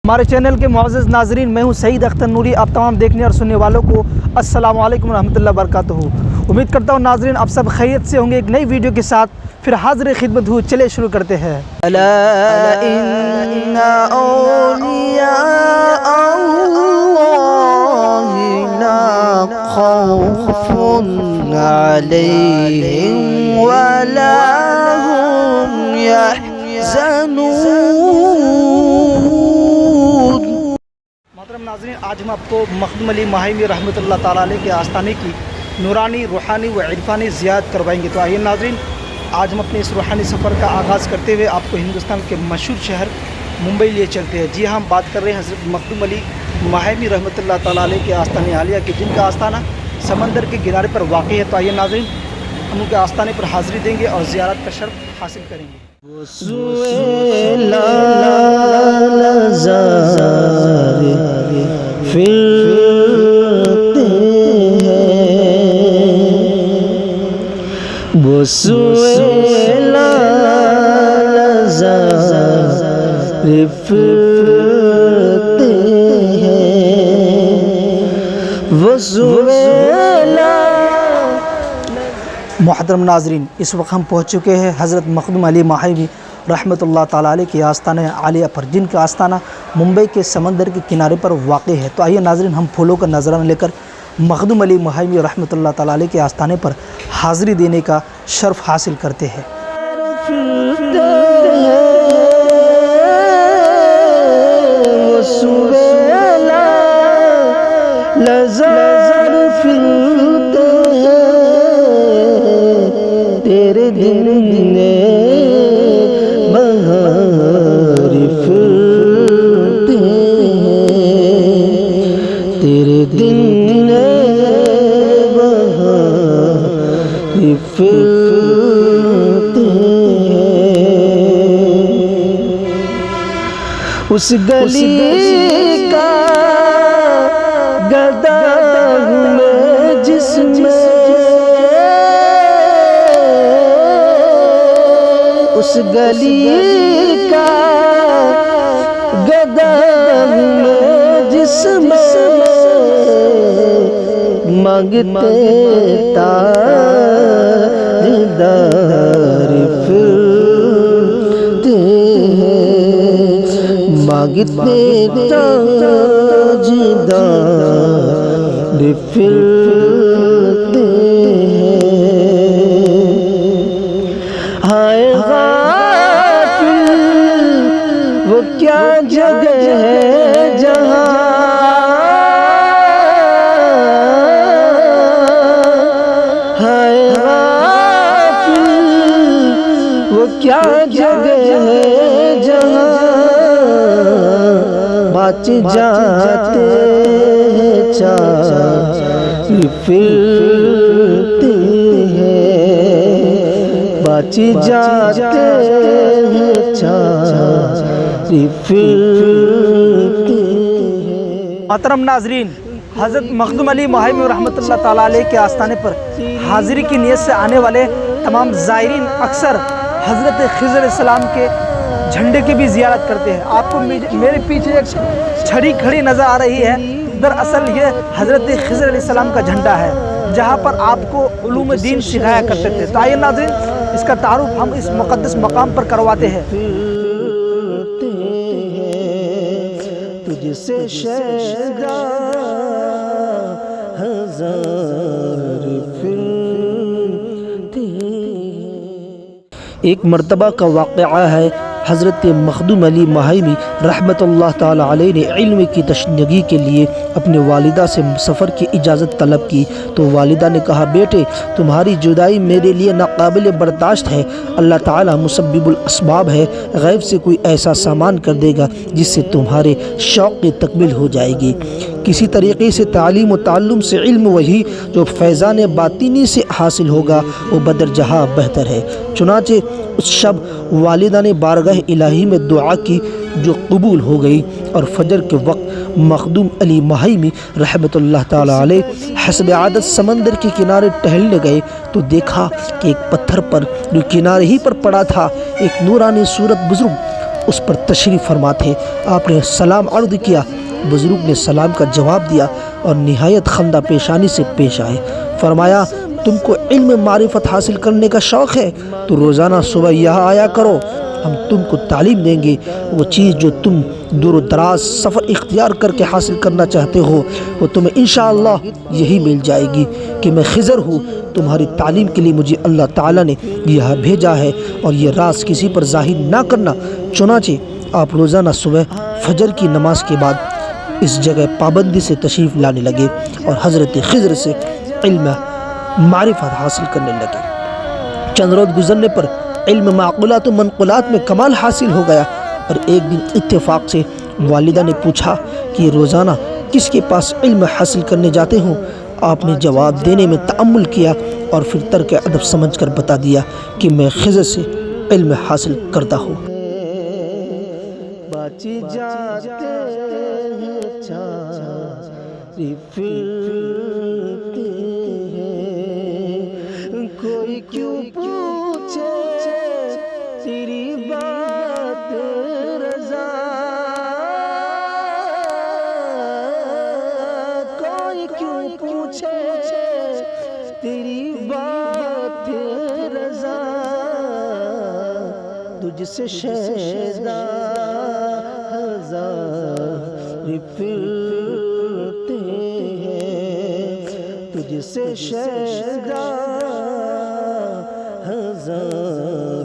ہمارے چینل کے معزز ناظرین، میں ہوں سعید اختر نوری۔ آپ تمام دیکھنے اور سننے والوں کو السلام علیکم ورحمۃ اللہ وبرکاتہ۔ امید کرتا ہوں ناظرین آپ سب خیریت سے ہوں گے۔ ایک نئی ویڈیو کے ساتھ پھر حاضر خدمت ہوں، چلے شروع کرتے ہیں۔ الا ان اولیاء اللہ لا خوف علیہم ولا هم يحزنون۔ محترم ناظرین، آج ہم آپ کو مخدوم علی ماہمی رحمۃ اللہ تعالیٰ علیہ کے آستانے کی نورانی، روحانی و عرفانی زیارت کروائیں گے۔ تو آئیے ناظرین، آج ہم اپنے اس روحانی سفر کا آغاز کرتے ہوئے آپ کو ہندوستان کے مشہور شہر ممبئی لیے چلتے ہیں۔ جی ہاں، ہم بات کر رہے ہیں حضرت مخدوم علی ماہمی رحمۃ اللہ تعالیٰ علیہ کے آستانِ عالیہ کی، جن کا آستانہ سمندر کے کنارے پر واقع ہے۔ تو آئیے ناظرین، ہم ان کے آستانے پر حاضری دیں گے اور زیارت کا شرف حاصل کریں گے۔ محترم ناظرین، اس وقت ہم پہنچ چکے ہیں حضرت مخدوم علی ماہمی رحمۃ اللہ تعالیٰ علیہ کے آستانہ عالیہ پر، جن کا آستانہ ممبئی کے سمندر کے کنارے پر واقع ہے۔ تو آئیے ناظرین، ہم پھولوں کا نذرانہ لے کر مخدوم علی ماہمی رحمۃ اللہ تعالیٰ علیہ کے آستانے پر حاضری دینے کا شرف حاصل کرتے ہیں۔ تیرے دل نے بہار پھرتے ہیں، تیرے دل نے بہار پھرتے ہیں۔ اس گلی کا گدا ہوں میں جس میں، اس گلی کا گدا ہوں میں جس میں، مانگتے تاجدار پھرتے ہیں، مانگتے تاجدار پھرتے ہیں۔ ہائے غافل وہ کیا جگہ ہے جہاں، ہائے غافل وہ کیا جگہ ہے جہاں، بچ جاتے ہیں چار پھرتے ہیں، بچ جاتے ہیں چار پھرتے ہیں۔ محترم ناظرین، حضرت مخدوم علی ماہمی رحمۃ اللہ تعالیٰ علیہ کے آستانے پر حاضری کی نیت سے آنے والے تمام زائرین اکثر حضرت خضر علیہ السلام کے جھنڈے کی بھی زیارت کرتے ہیں۔ آپ کو میرے پیچھے ایک چھڑی کھڑی نظر آ رہی ہے، دراصل یہ حضرت خضر علیہ السلام کا جھنڈا ہے، جہاں پر آپ کو علوم دین سکھایا کرتے تھے۔ تو آئیے ناظرین، اس کا تعارف ہم اس مقدس مقام پر کرواتے ہیں۔ تجھ سے شیدا ہزار پھرتے ہیں۔ ایک مرتبہ کا واقعہ ہے، حضرت مخدوم علی ماہمی رحمۃ اللہ تعالیٰ علیہ نے علم کی تشنگی کے لیے اپنے والدہ سے سفر کی اجازت طلب کی، تو والدہ نے کہا، بیٹے تمہاری جدائی میرے لیے ناقابل برداشت ہے، اللہ تعالیٰ مسبب الاسباب ہے، غیب سے کوئی ایسا سامان کر دے گا جس سے تمہارے شوق کی تکمیل ہو جائے گی۔ کسی طریقے سے تعلیم و تعلم سے علم وہی جو فیضان باطنی سے حاصل ہوگا وہ بدر جہاں بہتر ہے۔ چنانچہ اس شب والدہ نے بارگاہ الہی میں دعا کی جو قبول ہو گئی، اور فجر کے وقت مخدوم علی ماہمی رحمۃ اللہ تعالیٰ علیہ حسب عادت سمندر کے کنارے ٹہلنے گئے تو دیکھا کہ ایک پتھر پر جو کنارے ہی پر پڑا تھا ایک نورانی صورت بزرگ اس پر تشریف فرما تھے۔ آپ نے سلام عرض کیا، بزرگ نے سلام کا جواب دیا اور نہایت خندہ پیشانی سے پیش آئے۔ فرمایا تم کو علم معرفت حاصل کرنے کا شوق ہے تو روزانہ صبح یہاں آیا کرو، ہم تم کو تعلیم دیں گے۔ وہ چیز جو تم دور و دراز سفر اختیار کر کے حاصل کرنا چاہتے ہو وہ تمہیں انشاءاللہ یہی مل جائے گی کہ میں خضر ہوں، تمہاری تعلیم کے لیے مجھے اللہ تعالیٰ نے یہاں بھیجا ہے اور یہ راز کسی پر ظاہر نہ کرنا۔ چنانچہ آپ روزانہ صبح فجر کی نماز کے بعد اس جگہ پابندی سے تشریف لانے لگے اور حضرت خضر سے علم معرفت حاصل کرنے لگے۔ چند روز گزرنے پر علم معقولات و منقولات میں کمال حاصل ہو گیا، اور ایک دن اتفاق سے والدہ نے پوچھا کہ یہ روزانہ کس کے پاس علم حاصل کرنے جاتے ہوں؟ آپ نے جواب دینے میں تأمل کیا اور پھر ترک ادب سمجھ کر بتا دیا کہ میں خضر سے علم حاصل کرتا ہوں۔ بچ جاتے ہیں چاری پھرتے ہیں، کوئی کیوں پوچھے تیری بات رضا، کوئی کیوں پوچھے تیری بات رضا، تجھ سے شیدا ہزار پھرتے ہیں، تجھ سے شیدا ہزار